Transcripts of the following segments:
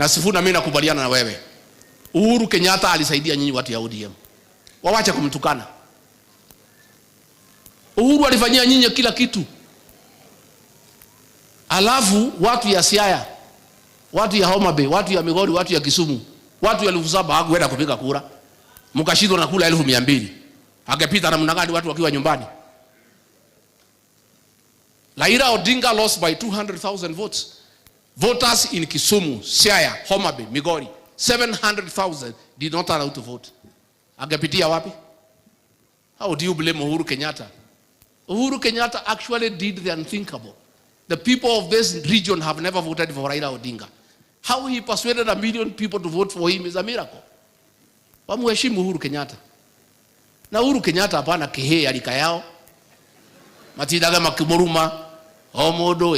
Na Sifuna, mimi nakubaliana na wewe. Uhuru Kenyatta alisaidia nyinyi watu ya ODM. Wawache kumtukana. Uhuru alifanyia nyinyi kila kitu. Alafu watu ya Siaya, watu ya Homa Bay, watu ya Migori, watu ya Kisumu, watu ya 7,000 hawakwenda kupiga kura. Mkashindwa na kula 200,000. Angepita namna gani watu wakiwa nyumbani? Raila Odinga lost by 200,000 votes. Voters in Kisumu, Siaya, Homa Bay, Migori, 700,000 did not turn out to vote. Angepitia wapi? How do you blame Uhuru Kenyatta? Uhuru Kenyatta actually did the unthinkable. The people of this region have never voted for Raila Odinga. How he persuaded 1 million people to vote for him is a miracle. Wamuheshimu Uhuru Kenyatta. Na Uhuru Kenyatta hapana kehe alika yao. Matidaga makimuruma, Omodo,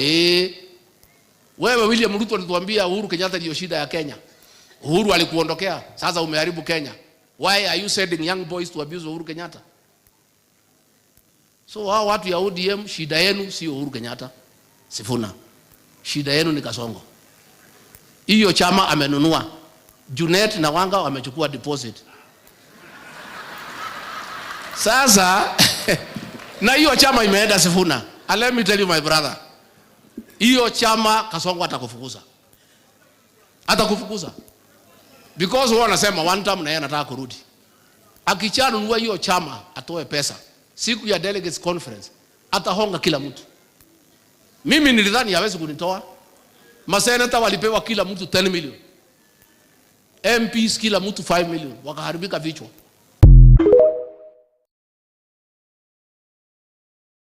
Wewe William Ruto alituambia Uhuru Kenyatta ndio shida ya Kenya. Uhuru alikuondokea, sasa umeharibu Kenya. Why are you sending young boys to abuse Uhuru Kenyatta? So hao watu ya ODM, shida yenu si Uhuru Kenyatta, Sifuna. Shida yenu ni Kasongo. Hiyo chama amenunua. Junet na Wanga wamechukua deposit. Sasa na hiyo chama imeenda Sifuna. And let me tell you my brother. Hiyo chama Kasongo atakufukuza. Atakufukuza. Because wao wanasema one time na yeye anataka kurudi. Akichanunua hiyo chama atoe pesa. Siku ya delegates conference atahonga kila mtu. Mimi nilidhani hawezi kunitoa. Maseneta walipewa kila mtu 10 million. MPs kila mtu 5 million. Wakaharibika vichwa.